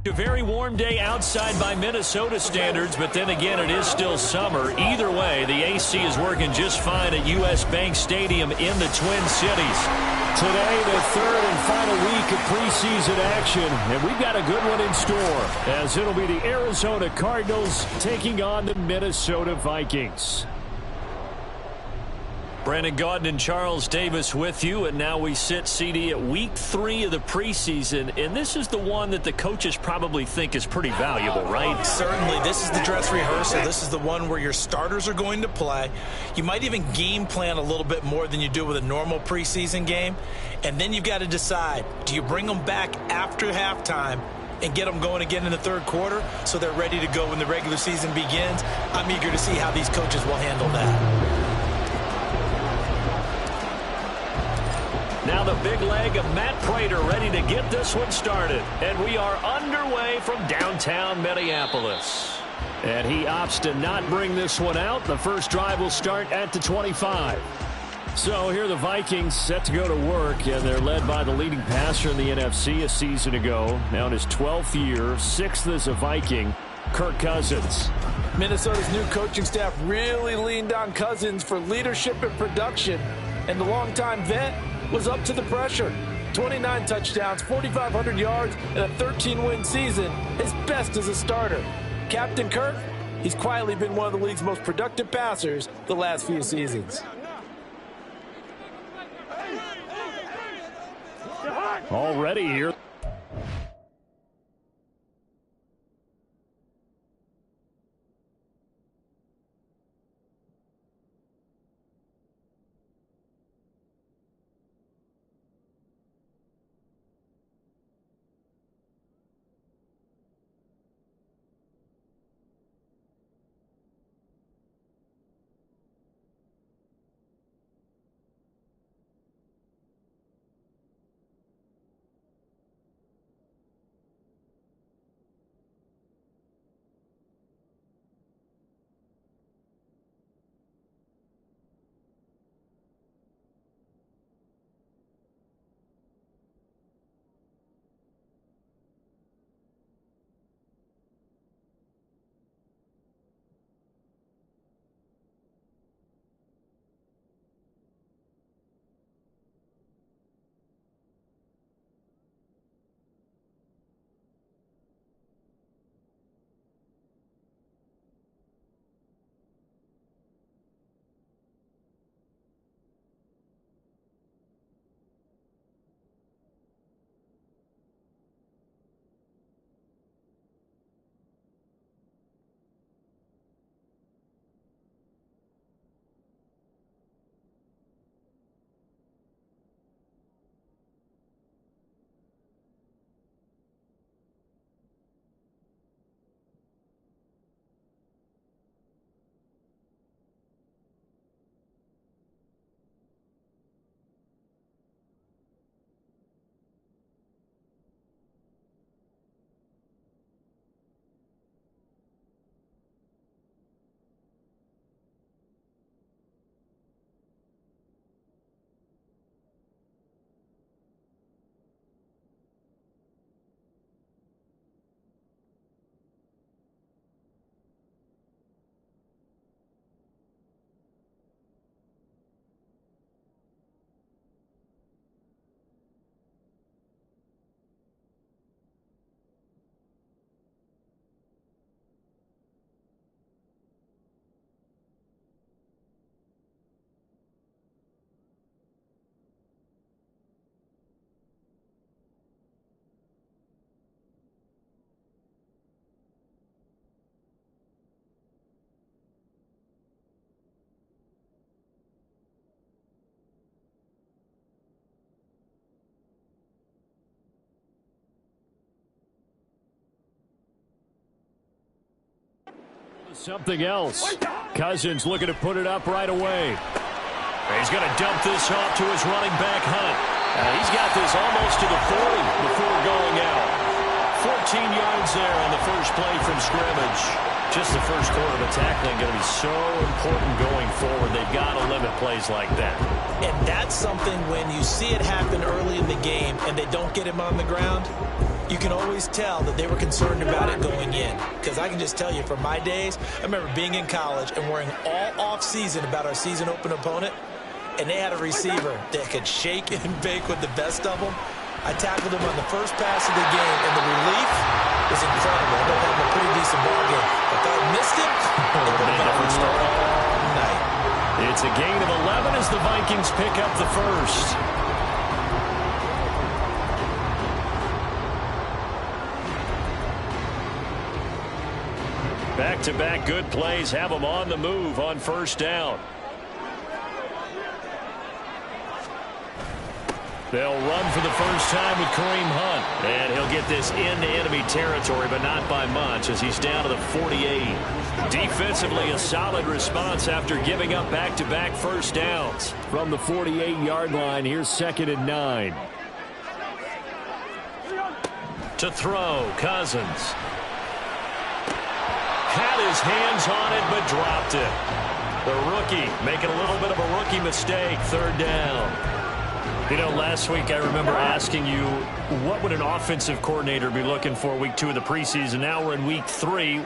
A very warm day outside by Minnesota standards, but then again, it is still summer. Either way, the AC is working just fine at U.S. Bank Stadium in the Twin Cities. Today, the third and final week of preseason action, and we've got a good one in store, as it'll be the Arizona Cardinals taking on the Minnesota Vikings. Brandon Gaudin and Charles Davis with you, and now we sit, CD, at week 3 of the preseason, and this is the one that the coaches probably think is pretty valuable, right? Certainly. This is the dress rehearsal. This is the one where your starters are going to play. You might even game plan a little bit more than you do with a normal preseason game, and then you've got to decide, do you bring them back after halftime and get them going again in the third quarter so they're ready to go when the regular season begins? I'm eager to see how these coaches will handle that. Now the big leg of Matt Prater ready to get this one started. And we are underway from downtown Minneapolis. And he opts to not bring this one out. The first drive will start at the 25. So here are the Vikings set to go to work, and they're led by the leading passer in the NFC a season ago. Now in his 12th year, 6th as a Viking, Kirk Cousins. Minnesota's new coaching staff really leaned on Cousins for leadership and production, and the longtime vet was up to the pressure. 29 touchdowns, 4,500 yards, and a 13-win season, his best as a starter. Captain Kirk, he's quietly been one of the league's most productive passers the last few seasons. Already here. Something else. Cousins looking to put it up right away. He's going to dump this off to his running back, Hunt. He's got this almost to the 40 before going out. 14 yards there on the first play from scrimmage. Just the first quarter of the tackling going to be so important going forward. They've got to limit plays like that. And that's something when you see it happen early in the game and they don't get him on the ground, You can always tell that they were concerned about it going in. Because I can just tell you, from my days, I remember being in college and worrying all off-season about our season open opponent, and they had a receiver that could shake and bake with the best of them. I tackled him on the first pass of the game, and the relief was incredible. I ended up having a pretty decent ball game. If I missed him, it would have been a long night. It's a gain of 11 as the Vikings pick up the first. Back-to-back good plays have them on the move on first down. They'll run for the first time with Kareem Hunt. And he'll get this into enemy territory, but not by much as he's down to the 48. Defensively, a solid response after giving up back-to-back first downs. From the 48-yard line, here's 2nd and 9. To throw, Cousins. Had his hands on it, but dropped it. The rookie making a little bit of a rookie mistake, 3rd down. You know, last week I remember asking you, what would an offensive coordinator be looking for week 2 of the preseason? Now we're in week 3.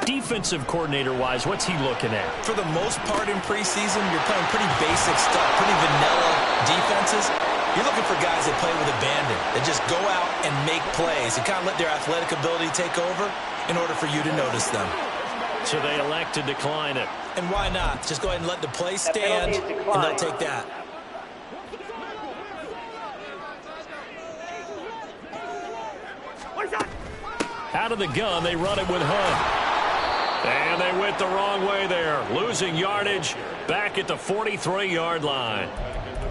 Defensive coordinator-wise, what's he looking at? For the most part in preseason, you're playing pretty basic stuff, pretty vanilla defenses. You're looking for guys that play with abandon, that just go out and make plays and kind of let their athletic ability take over in order for you to notice them. So they elect to decline it. And why not? Just go ahead and let the play stand, and they'll take that. Out of the gun, they run it with Hunt. And they went the wrong way there. Losing yardage back at the 43-yard line.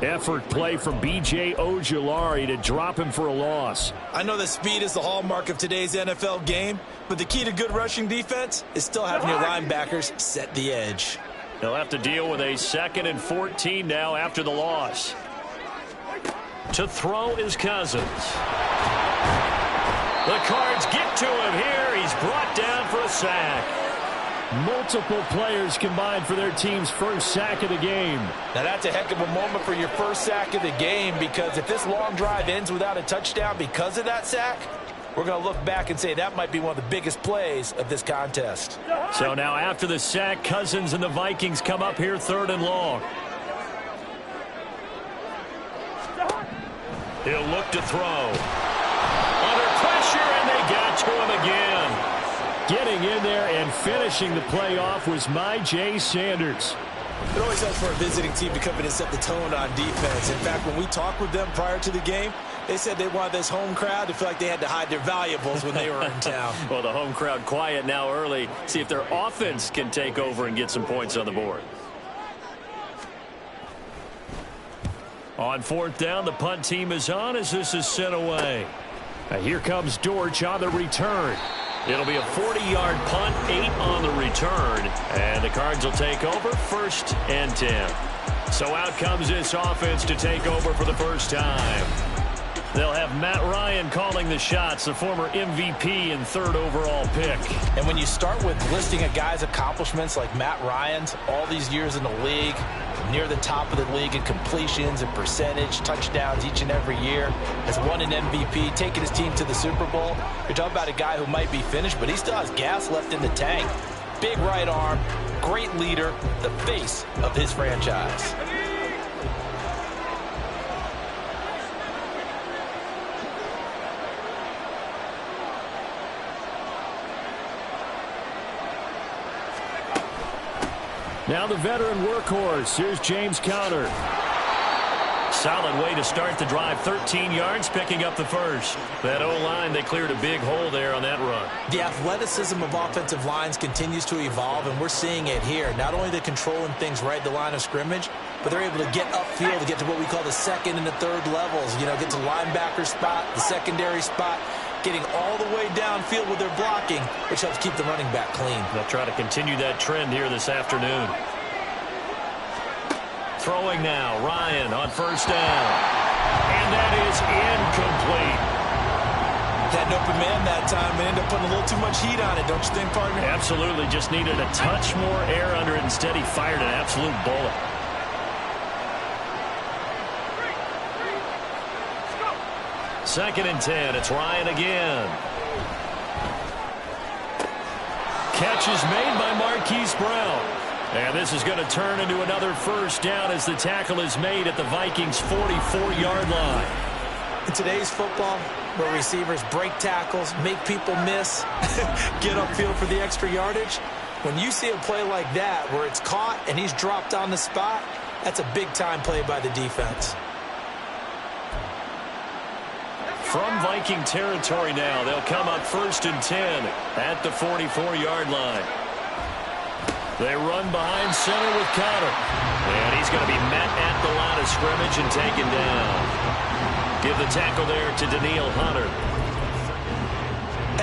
Effort play from B.J. Ojulari to drop him for a loss. I know that speed is the hallmark of today's NFL game, but the key to good rushing defense is still having your linebackers set the edge. They'll have to deal with a 2nd and 14 now after the loss. To throw is Cousins. The Cards get to him here. He's brought down for a sack. Multiple players combined for their team's first sack of the game. Now that's a heck of a moment for your first sack of the game, because if this long drive ends without a touchdown because of that sack, we're going to look back and say that might be one of the biggest plays of this contest. So now after the sack, Cousins and the Vikings come up here 3rd and long. He'll look to throw. Under pressure, and they got to him again. Getting in there and finishing the play off was J. Sanders. It always helps for a visiting team to come in and set the tone on defense. In fact, when we talked with them prior to the game, they said they wanted this home crowd to feel like they had to hide their valuables when they were in town. Well, the home crowd quiet now early. See if their offense can take over and get some points on the board. On 4th down, the punt team is on as this is sent away. Now here comes Dortch on the return. It'll be a 40-yard punt, 8 on the return, and the Cards will take over 1st and 10. So out comes this offense to take over for the first time. They'll have Matt Ryan calling the shots, the former MVP and 3rd overall pick. And when you start with listing a guy's accomplishments like Matt Ryan's, all these years in the league, near the top of the league in completions and percentage, touchdowns each and every year, has won an MVP, taken his team to the Super Bowl. You're talking about a guy who might be finished, but he still has gas left in the tank. Big right arm, great leader, the face of his franchise. Now the veteran workhorse. Here's James Conner. Solid way to start the drive. 13 yards, picking up the first. That O-line, they cleared a big hole there on that run. The athleticism of offensive lines continues to evolve, and we're seeing it here. Not only the controlling things right at the line of scrimmage, but they're able to get upfield to get to what we call the 2nd and the 3rd levels. You know, get to linebacker spot, the secondary spot, getting all the way downfield with their blocking, which helps keep the running back clean. They'll try to continue that trend here this afternoon. Throwing now, Ryan on 1st down. And that is incomplete. Had an open man that time and ended up putting a little too much heat on it, don't you think, partner? Absolutely. Just needed a touch more air under it. Instead, he fired an absolute bullet. 2nd and 10. It's Ryan again. Catch is made by Marquise Brown. And this is going to turn into another first down as the tackle is made at the Vikings' 44-yard line. In today's football, where receivers break tackles, make people miss, get upfield for the extra yardage, when you see a play like that where it's caught and he's dropped on the spot, that's a big-time play by the defense. From Viking territory now, they'll come up 1st and 10 at the 44-yard line. They run behind center with Connor. And he's going to be met at the line of scrimmage and taken down. Give the tackle there to Daniil Hunter.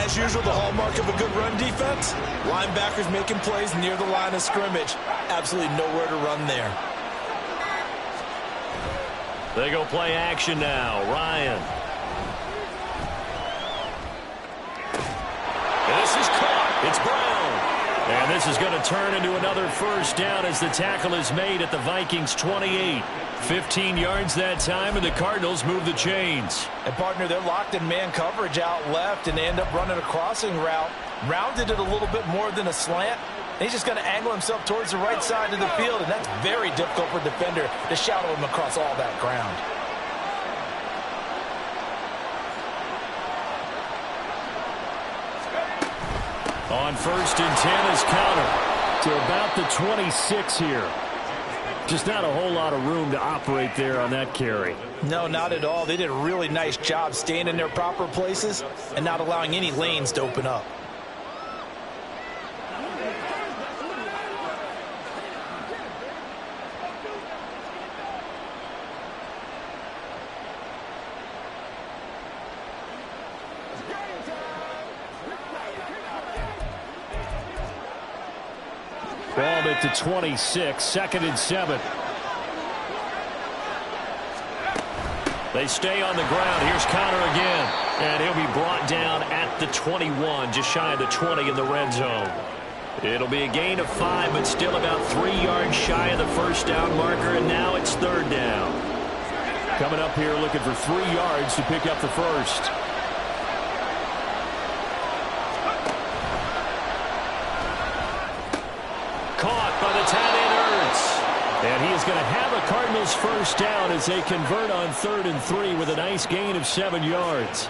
As usual, the hallmark of a good run defense, linebackers making plays near the line of scrimmage. Absolutely nowhere to run there. They go play action now. Ryan. This is caught. It's Brown. And this is going to turn into another first down as the tackle is made at the Vikings' 28. 15 yards that time, and the Cardinals move the chains. And, partner, they're locked in man coverage out left, and they end up running a crossing route. Rounded it a little bit more than a slant. And he's just going to angle himself towards the right side of the field, and that's very difficult for a defender to shadow him across all that ground. On 1st and 10 is Connor to about the 26 here. Just not a whole lot of room to operate there on that carry. No, not at all. They did a really nice job staying in their proper places and not allowing any lanes to open up. Ball at the 26, 2nd and 7. They stay on the ground. Here's Connor again. And he'll be brought down at the 21, just shy of the 20 in the red zone. It'll be a gain of 5, but still about 3 yards shy of the first down marker, and now it's 3rd down. Coming up here looking for 3 yards to pick up the first. Caught by the tight end, Ertz. And he is going to have a Cardinals first down as they convert on 3rd and 3 with a nice gain of 7 yards.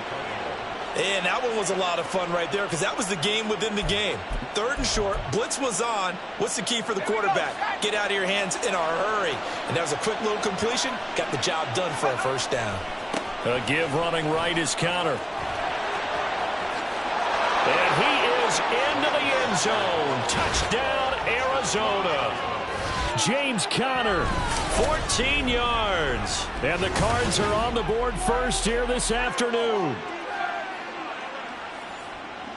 And that one was a lot of fun right there because that was the game within the game. 3rd and short, blitz was on. What's the key for the quarterback? Get out of your hands in a hurry. And that was a quick little completion. Got the job done for a first down. A give running right is Connor. And he is into the end zone. Touchdown, Arizona. James Conner, 14 yards. And the Cards are on the board first here this afternoon.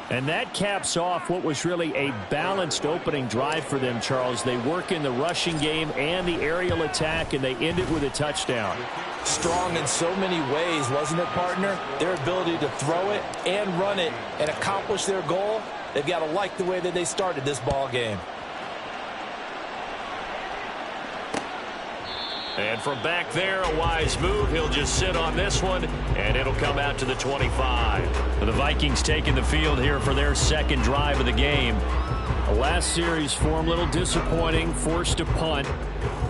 And that caps off what was really a balanced opening drive for them, Charles. They work in the rushing game and the aerial attack, and they end it with a touchdown. Strong in so many ways, wasn't it, partner? Their ability to throw it and run it and accomplish their goal, they've got to like the way that they started this ball game. And from back there, a wise move. He'll just sit on this one, and it'll come out to the 25. The Vikings taking the field here for their second drive of the game. The last series for them, a little disappointing, forced a punt.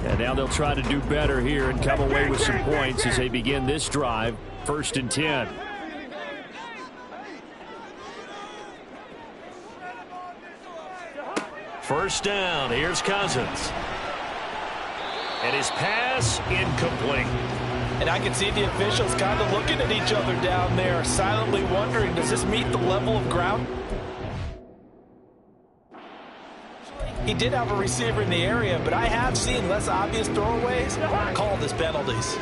And now they'll try to do better here and come away with some points as they begin this drive, 1st and 10. First down, here's Cousins. And his pass incomplete. And I can see the officials kind of looking at each other down there, silently wondering, does this meet the level of ground? He did have a receiver in the area, but I have seen less obvious throwaways called as penalties.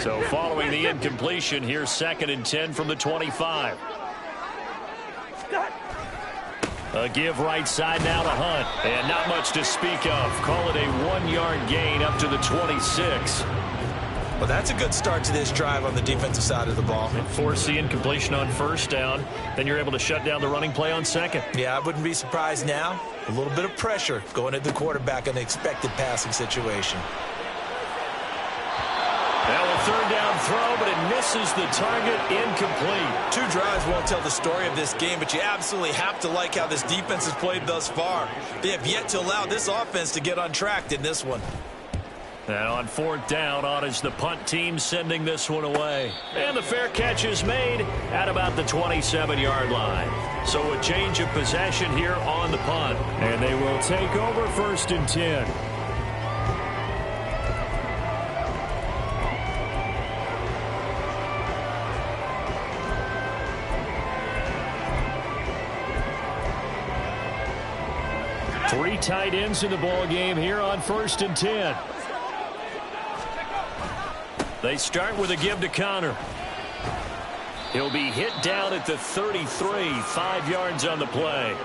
So following the incompletion, here's 2nd and 10 from the 25. A give right side now to Hunt. And not much to speak of. Call it a 1-yard gain up to the 26. Well, that's a good start to this drive on the defensive side of the ball. And force the incompletion on first down. Then you're able to shut down the running play on second. Yeah, I wouldn't be surprised now. A little bit of pressure going at the quarterback in an expected passing situation. Now with 3rd down throw, but it misses the target. Incomplete. 2 drives won't tell the story of this game, but you absolutely have to like how this defense has played thus far. They have yet to allow this offense to get untracked in this one. And on 4th down, on is the punt team sending this one away. And the fair catch is made at about the 27-yard line. So a change of possession here on the punt. And they will take over 1st and 10. Three tight ends in the ball game here on 1st and 10. They start with a give to Connor. He'll be hit down at the 33, 5 yards on the play.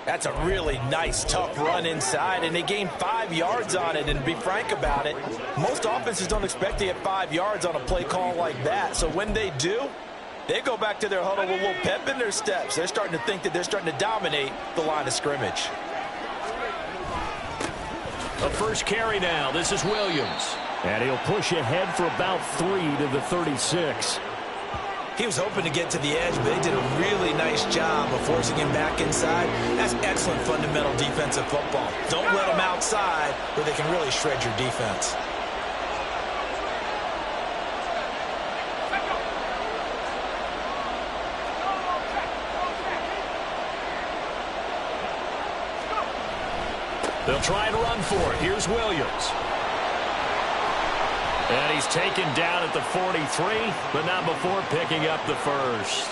That's a really nice, tough run inside, and they gained 5 yards on it. And to be frank about it, most offenses don't expect to get 5 yards on a play call like that. So when they do, they go back to their huddle with a little pep in their steps. They're starting to think that they're starting to dominate the line of scrimmage. A first carry now. This is Williams. And he'll push ahead for about 3 to the 36. He was hoping to get to the edge, but they did a really nice job of forcing him back inside. That's excellent fundamental defensive football. Don't let them outside where they can really shred your defense. They'll try and run for it. Here's Williams. And he's taken down at the 43, but not before picking up the first.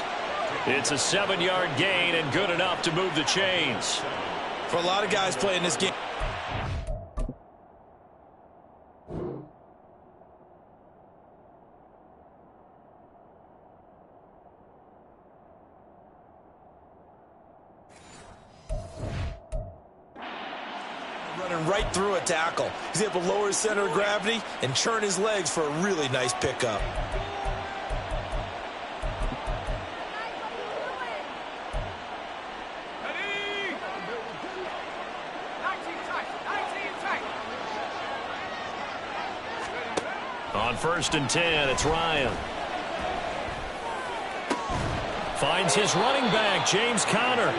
It's a 7-yard gain and good enough to move the chains. For a lot of guys playing this game, running right through a tackle. He's able to lower his center of gravity and churn his legs for a really nice pickup. On 1st and 10, it's Ryan. Finds his running back, James Conner.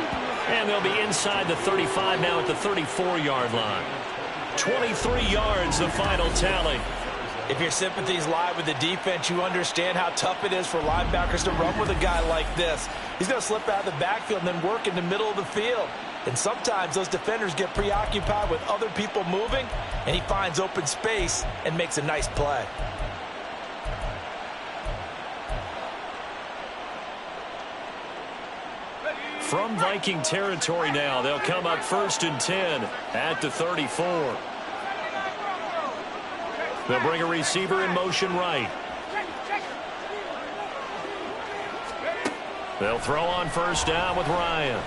And they'll be inside the 35 now at the 34-yard line. 23 yards, the final tally. If your sympathies lie with the defense, you understand how tough it is for linebackers to run with a guy like this. He's going to slip out of the backfield and then work in the middle of the field. And sometimes those defenders get preoccupied with other people moving, and he finds open space and makes a nice play. From Viking territory now, they'll come up 1st and 10 at the 34. They'll bring a receiver in motion right. They'll throw on 1st down with Ryan.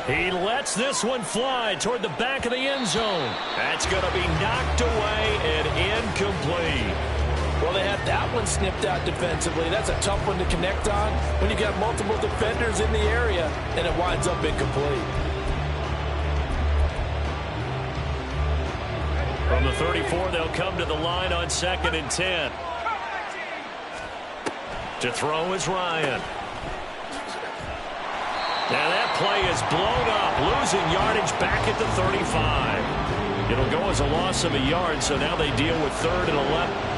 He lets this one fly toward the back of the end zone. That's going to be knocked away and incomplete. Well, they had that one snipped out defensively. That's a tough one to connect on when you got multiple defenders in the area, and it winds up incomplete. From the 34, they'll come to the line on 2nd and 10. To throw is Ryan. Now that play is blown up, losing yardage back at the 35. It'll go as a loss of a yard, so now they deal with 3rd and 11.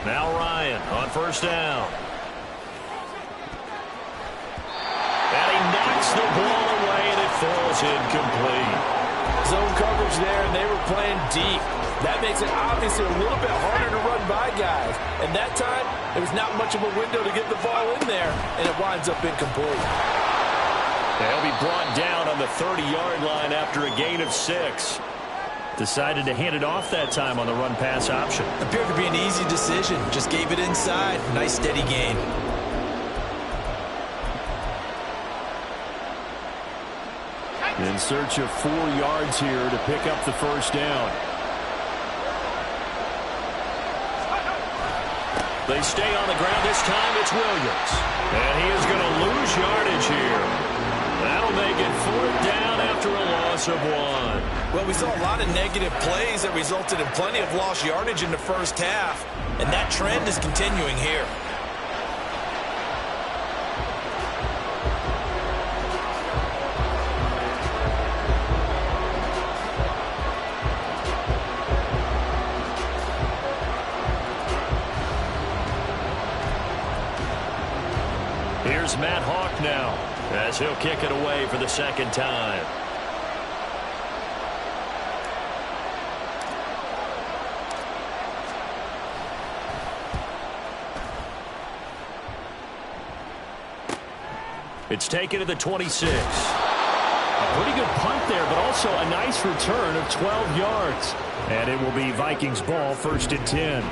Now Ryan on 1st down. And he knocks the ball away, and it falls incomplete. Zone coverage there, and they were playing deep. That makes it obviously a little bit harder to run by guys. And that time, there was not much of a window to get the ball in there, and it winds up incomplete. They'll be brought down on the 30-yard line after a gain of 6. Decided to hand it off that time on the run-pass option. Appeared to be an easy decision. Just gave it inside. Nice, steady gain. In search of 4 yards here to pick up the first down. They stay on the ground. This time it's Williams. And he is going to lose yardage here. That'll make it 4th down after a loss of 1. Well, we saw a lot of negative plays that resulted in plenty of lost yardage in the first half. And that trend is continuing here. Here's Matt Hawk now, as he'll kick it away for the second time. It's taken to the 26. A pretty good punt there, but also a nice return of 12 yards. And it will be Vikings ball, 1st and 10.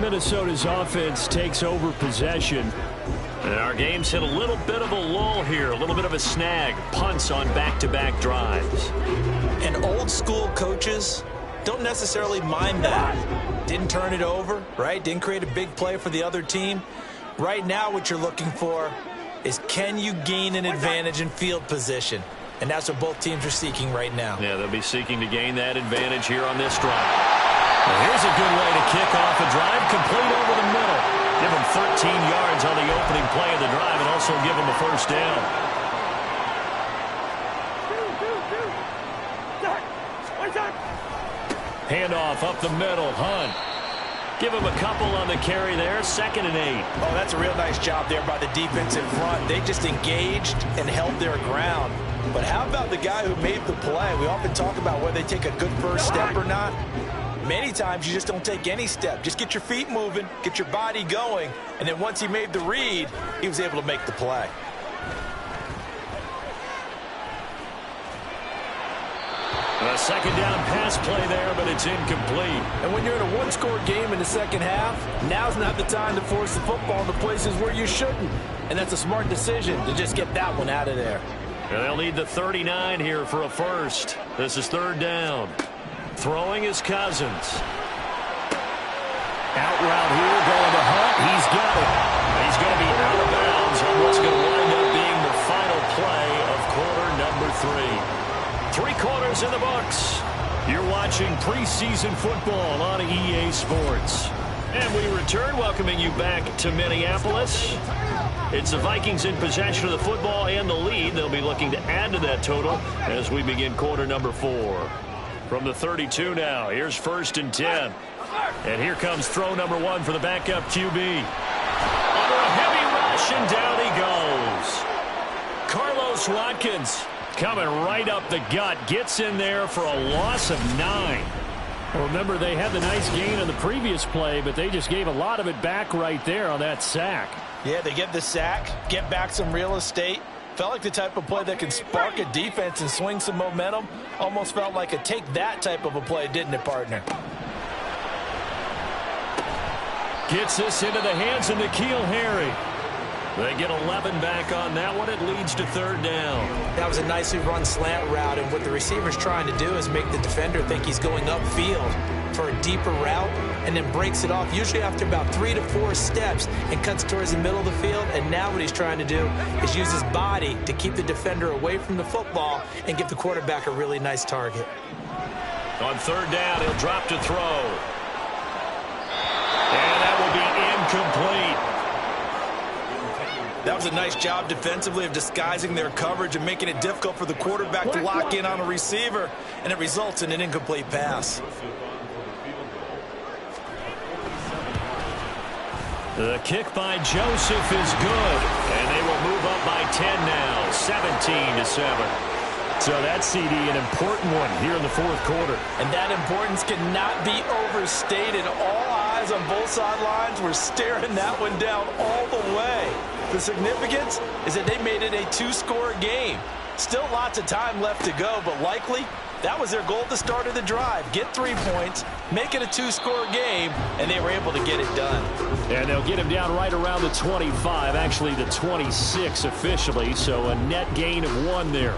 Minnesota's offense takes over possession. And our game's hit a little bit of a lull here, a little bit of a snag. Punts on back-to-back drives. And old-school coaches don't necessarily mind that. Didn't turn it over, right? Didn't create a big play for the other team. Right now what you're looking for is, can you gain an advantage in field position? And that's what both teams are seeking right now. Yeah, they'll be seeking to gain that advantage here on this drive. Well, here's a good way to kick off a drive, complete over the middle. Give them 13 yards on the opening play of the drive and also give them a first down. Handoff up the middle, Hunt. Give him a couple on the carry there, 2nd and 8. Oh, that's a real nice job there by the defense in front. They just engaged and held their ground. But how about the guy who made the play? We often talk about whether they take a good first step or not. Many times you just don't take any step. Just get your feet moving, get your body going, and then once he made the read, he was able to make the play. A 2nd down pass play there, but it's incomplete. And when you're in a one-score game in the second half, now's not the time to force the football into places where you shouldn't. And that's a smart decision to just get that one out of there. And they'll need the 39 here for a first. This is 3rd down. Throwing is Cousins. Out route here, going to Hunt. He's got it. He's going to be out of bounds on what's going to wind up being the final play of quarter number 3. 3 quarters in the books. You're watching preseason football on EA Sports. And we return, welcoming you back to Minneapolis. It's the Vikings in possession of the football and the lead. They'll be looking to add to that total as we begin quarter number 4. From the 32 now, here's 1st and 10. And here comes throw number 1 for the backup QB. Under a heavy rush, and down he goes. Carlos Watkins coming right up the gut, gets in there for a loss of 9. Well, remember, they had the nice gain on the previous play, but they just gave a lot of it back right there on that sack. Yeah, they get the sack, get back some real estate. Felt like the type of play that can spark a defense and swing some momentum. Almost felt like a take that type of a play, didn't it, partner? Gets this into the hands of N'Keal Harry. They get 11 back on that one. It leads to 3rd down. That was a nicely run slant route, and what the receiver's trying to do is make the defender think he's going upfield for a deeper route, and then breaks it off, usually after about 3 to 4 steps, and cuts towards the middle of the field. And now what he's trying to do is use his body to keep the defender away from the football and give the quarterback a really nice target. On 3rd down, he'll drop to throw. And that will be incomplete. That was a nice job defensively of disguising their coverage and making it difficult for the quarterback to lock in on a receiver, and it results in an incomplete pass. The kick by Joseph is good, and they will move up by 10 now, 17-7. So that CD, an important one here in the fourth quarter. And that importance cannot be overstated. All eyes on both sidelines were staring that one down all the way. The significance is that they made it a two-score game. Still lots of time left to go, but likely that was their goal at the start of the drive. Get 3 points, make it a two-score game, and they were able to get it done. And they'll get him down right around the 25, actually the 26 officially, so a net gain of 1 there.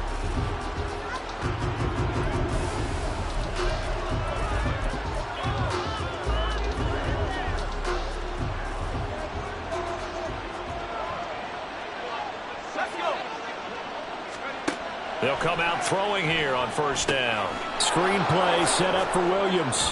They'll come out throwing here on first down. Screen play set up for Williams.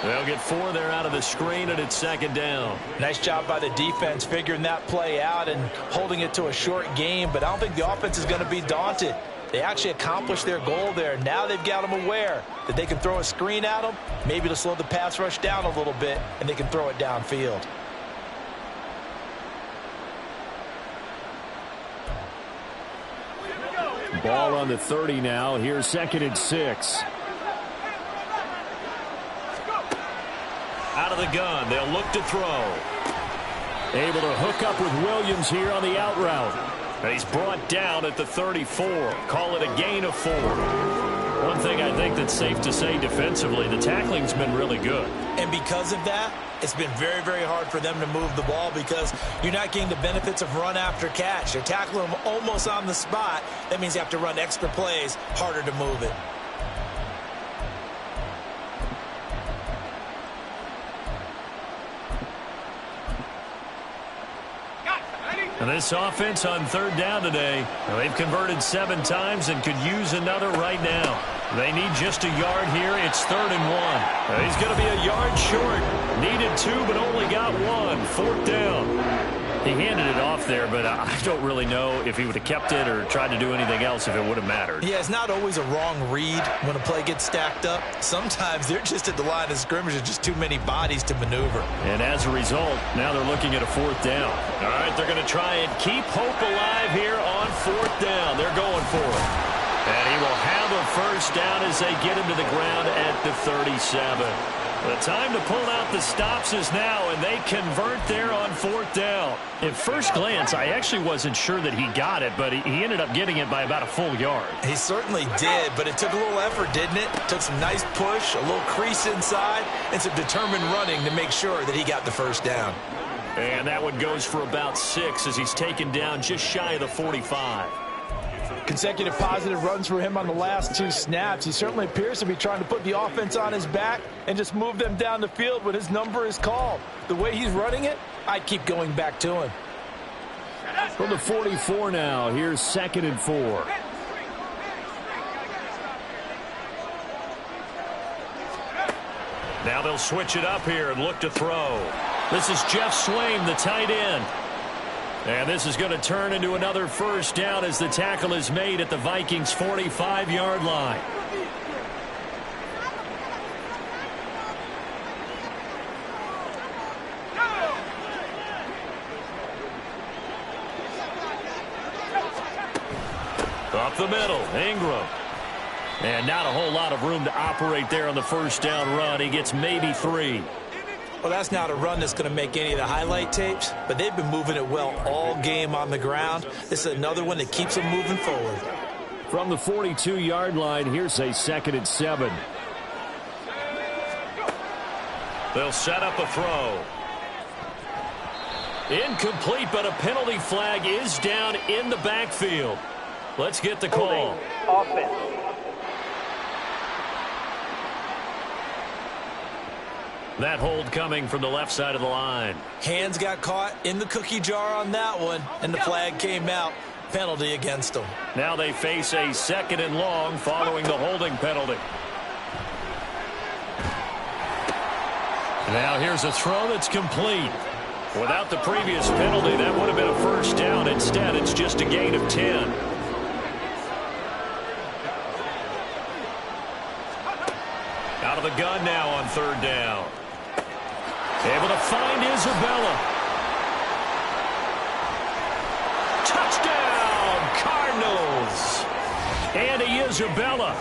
They'll get 4 there out of the screen, and it's second down. Nice job by the defense figuring that play out and holding it to a short game, but I don't think the offense is going to be daunted. They actually accomplished their goal there. Now they've got them aware that they can throw a screen at them, maybe to slow the pass rush down a little bit, and they can throw it downfield. Ball on the 30 now. Here's second and 6. Out of the gun. They'll look to throw. Able to hook up with Williams here on the out route. He's brought down at the 34. Call it a gain of 4. One thing I think that's safe to say defensively, the tackling's been really good. And because of that, it's been very, very hard for them to move the ball because you're not getting the benefits of run after catch. You're tackling them almost on the spot. That means you have to run extra plays, harder to move it. And this offense on third down today, they've converted 7 times and could use another right now. They need just a yard here. It's 3rd and 1. He's going to be a yard short. Needed 2, but only got 1. 4th down. He handed it off there, but I don't really know if he would have kept it or tried to do anything else if it would have mattered. Yeah, it's not always a wrong read when a play gets stacked up. Sometimes they're just at the line of scrimmage. There's just too many bodies to maneuver. And as a result, now they're looking at a 4th down. All right, they're going to try and keep hope alive here on 4th down. They're going for it. And he will have a first down as they get him to the ground at the 37. The time to pull out the stops is now, and they convert there on 4th down. At first glance, I actually wasn't sure that he got it, but he ended up getting it by about a full yard. He certainly did, but it took a little effort, didn't it? Took some nice push, a little crease inside, and some determined running to make sure that he got the first down. And that one goes for about 6 as he's taken down just shy of the 45. Consecutive positive runs for him on the last 2 snaps. He certainly appears to be trying to put the offense on his back and just move them down the field when his number is called. The way he's running it, I'd keep going back to him. From the 44 now, here's 2nd and 4. Now they'll switch it up here and look to throw. This is Jeff Swaim, the tight end. And this is going to turn into another first down as the tackle is made at the Vikings' 45-yard line. Up the middle, Ingram. And not a whole lot of room to operate there on the first down run. He gets maybe 3. Well, that's not a run that's going to make any of the highlight tapes, but they've been moving it well all game on the ground. This is another one that keeps them moving forward. From the 42-yard line, here's a 2nd and 7. They'll set up a throw. Incomplete, but a penalty flag is down in the backfield. Let's get the call. Offense. That hold coming from the left side of the line. Hands got caught in the cookie jar on that one, and the flag came out. Penalty against them. Now they face a 2nd and long following the holding penalty. Now here's a throw that's complete. Without the previous penalty, that would have been a first down. Instead, it's just a gain of 10. Out of the gun now on 3rd down. Able to find Isabella. Touchdown, Cardinals. And he is Isabella.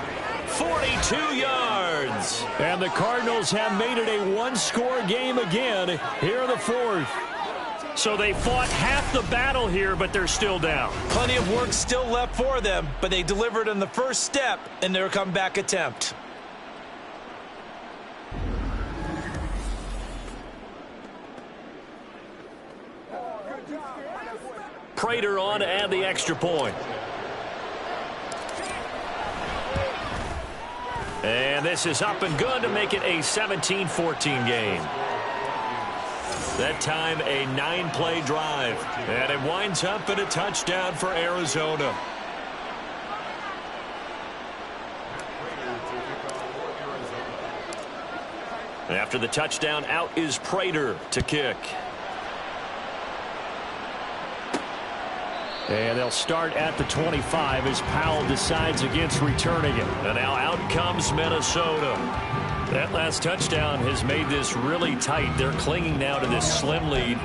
42 yards. And the Cardinals have made it a one-score game again here in the fourth. So they fought half the battle here, but they're still down. Plenty of work still left for them, but they delivered on the first step in their comeback attempt. Prater on to add the extra point. And this is up and good to make it a 17-14 game. That time, a 9-play drive. And it winds up in a touchdown for Arizona. After the touchdown, out is Prater to kick. And they'll start at the 25 as Powell decides against returning it. And now out comes Minnesota. That last touchdown has made this really tight. They're clinging now to this slim lead.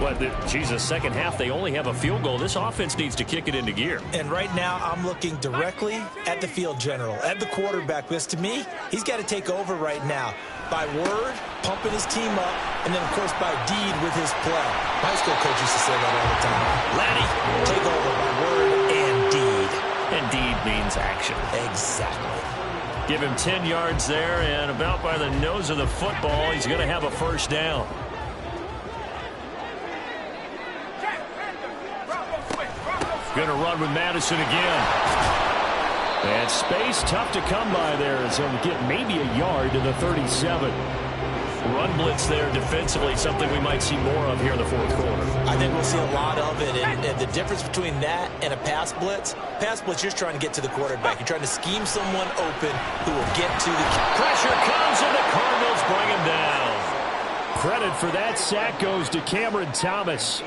Second half, they only have a field goal. This offense needs to kick it into gear. And right now, I'm looking directly at the field general, at the quarterback. Because to me, he's got to take over right now. By word, pumping his team up, and then, of course, by deed with his play. My high school coach used to say that all the time. Laddie, take over by word and deed. And deed means action. Exactly. Give him 10 yards there, and about by the nose of the football, he's going to have a first down. Going to run with Madison again. And space tough to come by there as he'll get maybe a yard to the 37. Run blitz there defensively, something we might see more of here in the fourth quarter. I think we'll see a lot of it, and the difference between that and a pass blitz, you're just trying to get to the quarterback. You're trying to scheme someone open who will get to the... Pressure comes, and the Cardinals bring him down. Credit for that sack goes to Cameron Thomas.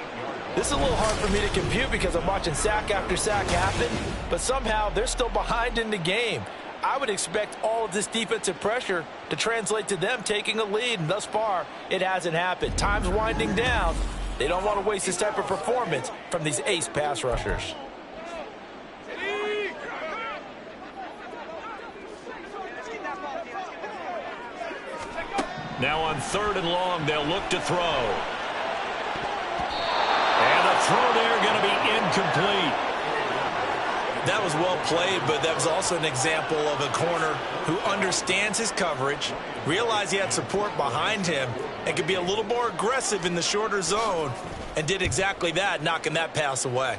This is a little hard for me to compute because I'm watching sack after sack happen, but somehow they're still behind in the game. I would expect all of this defensive pressure to translate to them taking a lead, and thus far, it hasn't happened. Time's winding down. They don't want to waste this type of performance from these ace pass rushers. Now on 3rd and long, they'll look to throw. And the throw there going to be incomplete. That was well played, but that was also an example of a corner who understands his coverage, realized he had support behind him, and could be a little more aggressive in the shorter zone, and did exactly that, knocking that pass away.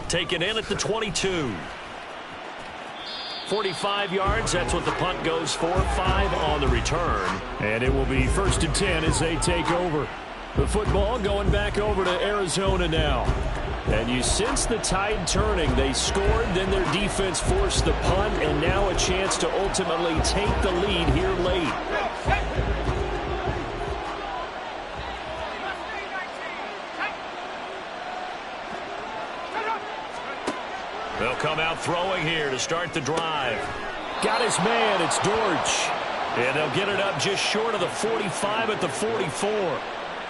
Taken in at the 22. 45 yards, that's what the punt goes for. 5 on the return. And it will be 1st and 10 as they take over. The football going back over to Arizona now. And you sense the tide turning. They scored, then their defense forced the punt, and now a chance to ultimately take the lead here late. They'll come out throwing here to start the drive. Got his man, it's Dortch. And they'll get it up just short of the 45 at the 44.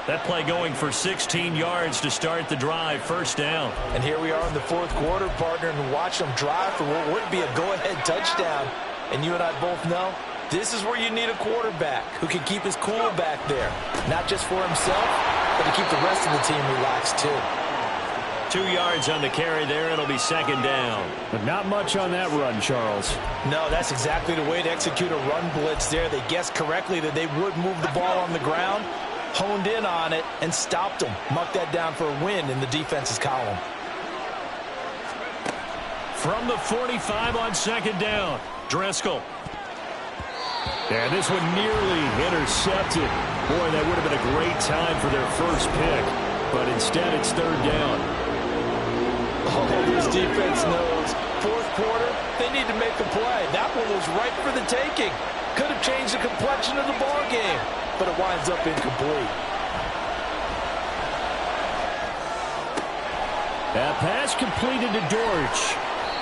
That play going for 16 yards to start the drive, first down. And here we are in the fourth quarter, partner, and watch them drive for what would be a go-ahead touchdown. And you and I both know this is where you need a quarterback who can keep his cool back there. Not just for himself, but to keep the rest of the team relaxed too. 2 yards on the carry there. It'll be second down. But not much on that run, Charles. No, that's exactly the way to execute a run blitz there. They guessed correctly that they would move the ball on the ground, honed in on it, and stopped them. Marked that down for a win in the defense's column. From the 45 on second down, Driscoll. And this one nearly intercepted. Boy, that would have been a great time for their first pick. But instead, it's third down. Oh, this defense knows. Fourth quarter, they need to make a play. That one was right for the taking. Could have changed the complexion of the ball game, but it winds up incomplete. That pass completed to Dortch.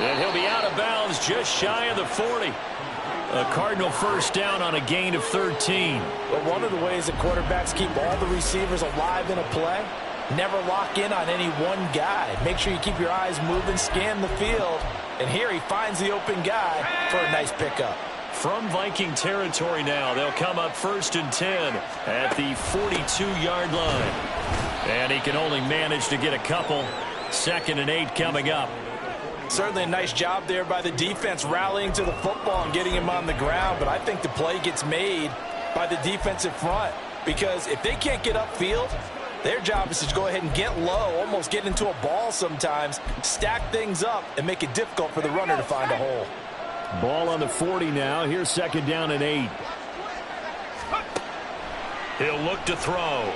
And he'll be out of bounds just shy of the 40. A Cardinal first down on a gain of 13. Well, one of the ways that quarterbacks keep all the receivers alive in a play Never lock in on any one guy. Make sure you keep your eyes moving, scan the field. And here he finds the open guy for a nice pickup. From Viking territory now, they'll come up 1st and 10 at the 42-yard line. And he can only manage to get a couple. 2nd and 8 coming up. Certainly a nice job there by the defense rallying to the football and getting him on the ground. But I think the play gets made by the defensive front. Because if they can't get upfield, their job is to go ahead and get low, almost get into a ball sometimes, stack things up, and make it difficult for the runner to find a hole. Ball on the 40 now. Here's 2nd down and 8. He'll look to throw.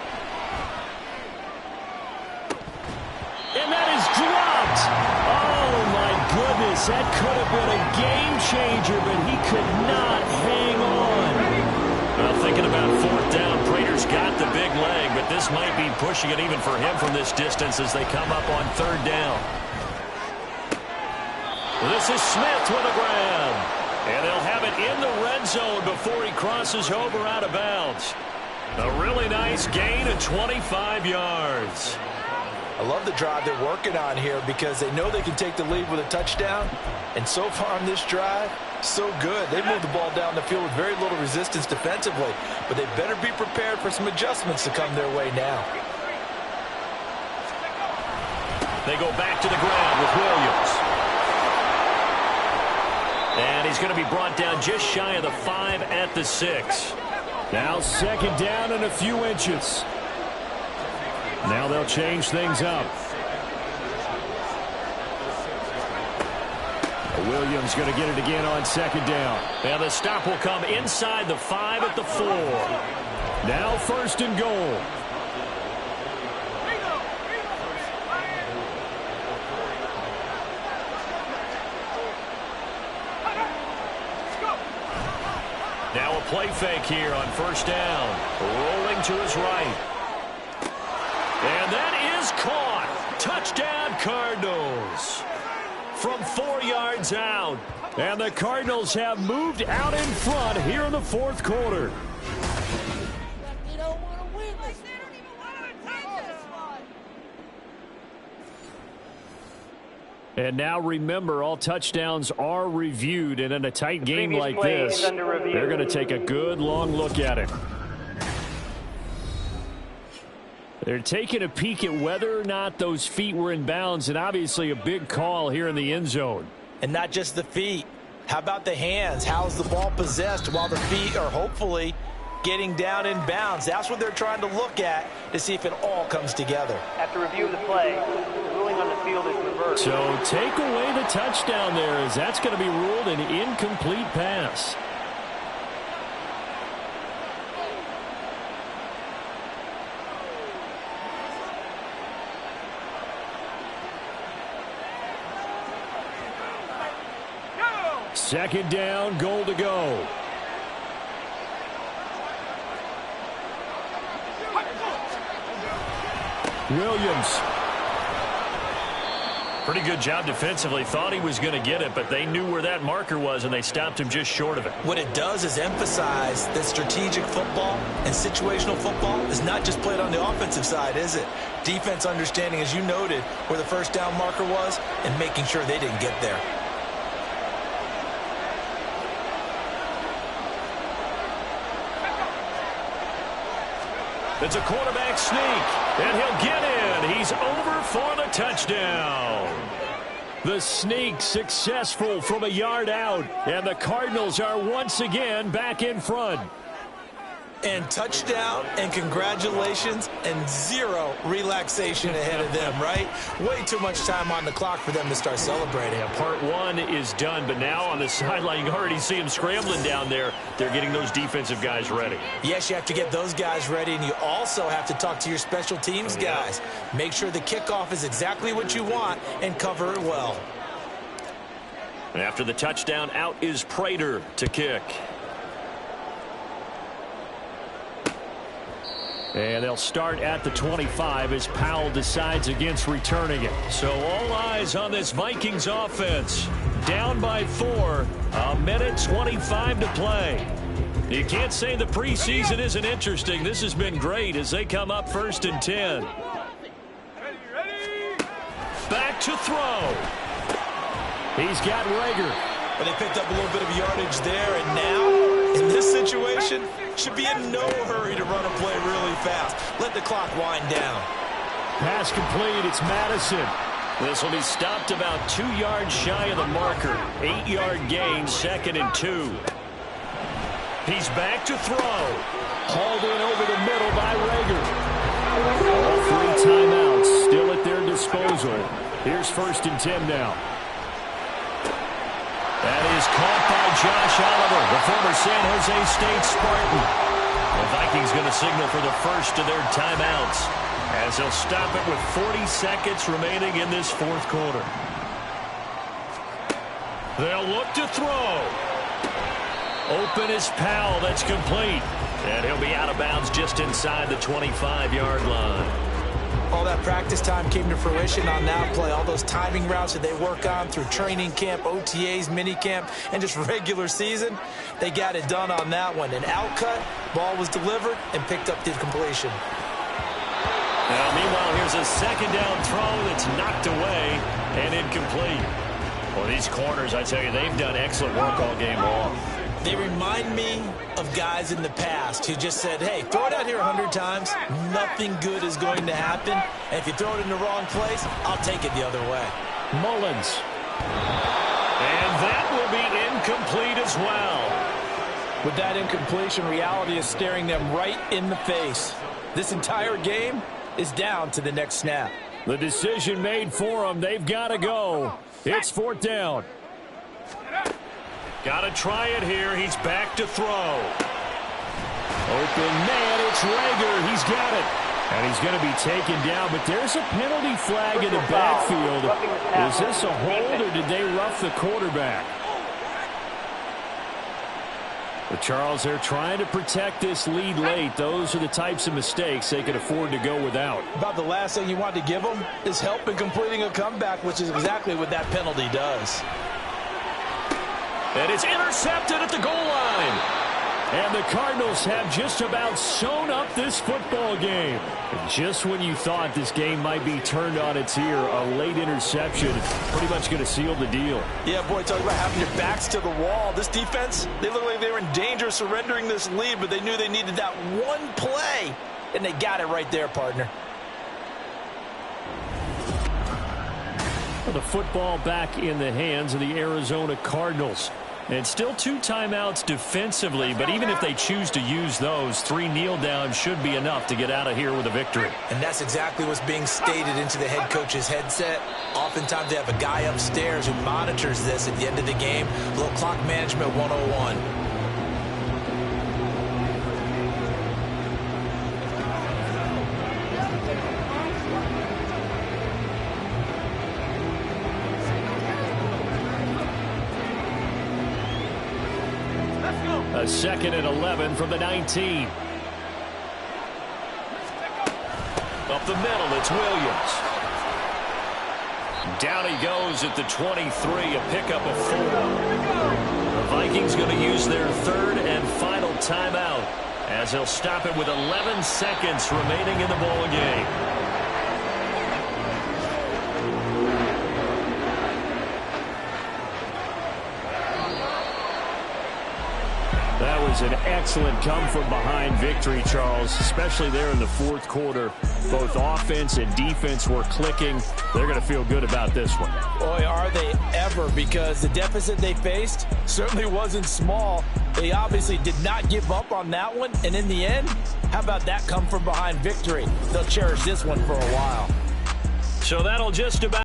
And that is dropped. Oh, my goodness. That could have been a game changer, but he could not hang on. Well, thinking about 4th down, Prater's got the big leg, but this might be pushing it even for him from this distance as they come up on 3rd down. This is Smith with a grab. And they'll have it in the red zone before he crosses over out of bounds. A really nice gain of 25 yards. I love the drive they're working on here because they know they can take the lead with a touchdown. And so far on this drive, so good. They moved the ball down the field with very little resistance defensively. But they better be prepared for some adjustments to come their way now. They go back to the ground with Williams. And he's going to be brought down just shy of the 5 at the 6. Now 2nd down and a few inches. Now they'll change things up. Williams going to get it again on 2nd down. And the stop will come inside the 5 at the 4. Now 1st and goal. Now a play fake here on 1st down. Rolling to his right. And that is caught. Touchdown, Cardinals. From 4 yards out. And the Cardinals have moved out in front here in the 4th quarter. And now remember, all touchdowns are reviewed, and in a tight game like this, they're going to take a good long look at it. They're taking a peek at whether or not those feet were in bounds, and obviously a big call here in the end zone. And not just the feet. How about the hands? How's the ball possessed while the feet are hopefully getting down in bounds? That's what they're trying to look at to see if it all comes together. After review of the play, the ruling on the field is reversed. So take away the touchdown there, as that's going to be ruled an incomplete pass. Second down, goal to go. Williams. Pretty good job defensively. Thought he was going to get it, but they knew where that marker was, and they stopped him just short of it. What it does is emphasize that strategic football and situational football is not just played on the offensive side, is it? Defense understanding, as you noted, where the 1st down marker was and making sure they didn't get there. It's a quarterback sneak, and he'll get in. He's over for the touchdown. The sneak successful from a yard out, and the Cardinals are once again back in front. And touchdown and congratulations and zero relaxation ahead of them, right? Way too much time on the clock for them to start celebrating. Yeah, part one is done, but now on the sideline, you can already see them scrambling down there. They're getting those defensive guys ready. Yes, you have to get those guys ready, and you also have to talk to your special teams guys. Make sure the kickoff is exactly what you want and cover it well. And after the touchdown, out is Prater to kick. And they'll start at the 25 as Powell decides against returning it. So all eyes on this Vikings offense. Down by 4, a minute 25 to play. You can't say the preseason isn't interesting. This has been great as they come up 1st and 10. to throw. He's got Rager. But they picked up a little bit of yardage there, and now, in this situation, should be in no hurry to run a play really fast. Let the clock wind down. Pass complete. It's Madison. This will be stopped about 2 yards shy of the marker. 8-yard gain, 2nd and 2. He's back to throw. Hauled in over the middle by Rager. All 3 timeouts still at their disposal. Here's 1st and 10 now. That is caught by Josh Oliver, the former San Jose State Spartan. The Vikings going to signal for the first of their timeouts, as they'll stop it with 40 seconds remaining in this 4th quarter. They'll look to throw. Open is Powell. That's complete. And he'll be out of bounds just inside the 25-yard line. All that practice time came to fruition on that play. All those timing routes that they work on through training camp, OTAs, minicamp, and just regular season, they got it done on that one. An outcut, ball was delivered, and picked up the completion. Now, meanwhile, here's a 2nd down throw that's knocked away and incomplete. Well, these corners, I tell you, they've done excellent work all game long. They remind me of guys in the past who just said, hey, throw it out here 100 times, nothing good is going to happen. And if you throw it in the wrong place, I'll take it the other way. Mullins. And that will be incomplete as well. With that incompletion, reality is staring them right in the face. This entire game is down to the next snap. The decision made for them. They've got to go. It's 4th down. Got to try it here. He's back to throw. Open man, it's Rager. He's got it. And he's going to be taken down, but there's a penalty flag in the backfield. Is this a hold, or did they rough the quarterback? But Charles, they're trying to protect this lead late. Those are the types of mistakes they could afford to go without. About the last thing you want to give them is help in completing a comeback, which is exactly what that penalty does. And it's intercepted at the goal line. And the Cardinals have just about sewn up this football game. And just when you thought this game might be turned on its ear, a late interception pretty much going to seal the deal. Yeah, boy, talk about having your backs to the wall. This defense, they look like they were in danger of surrendering this lead, but they knew they needed that one play, and they got it right there, partner. Well, the football back in the hands of the Arizona Cardinals. And still 2 timeouts defensively, but even if they choose to use those, 3 kneel downs should be enough to get out of here with a victory. And that's exactly what's being stated into the head coach's headset. Oftentimes they have a guy upstairs who monitors this at the end of the game. A little clock management 101. A 2nd and 11 from the 19. Up the middle, it's Williams. Down he goes at the 23, a pickup of 4. The Vikings going to use their 3rd and final timeout, as they'll stop it with 11 seconds remaining in the ball game. That was an excellent come-from-behind victory, Charles, especially there in the 4th quarter. Both offense and defense were clicking. They're going to feel good about this one. Boy, are they ever, because the deficit they faced certainly wasn't small. They obviously did not give up on that one, and in the end, how about that come-from-behind victory? They'll cherish this one for a while. So that'll just about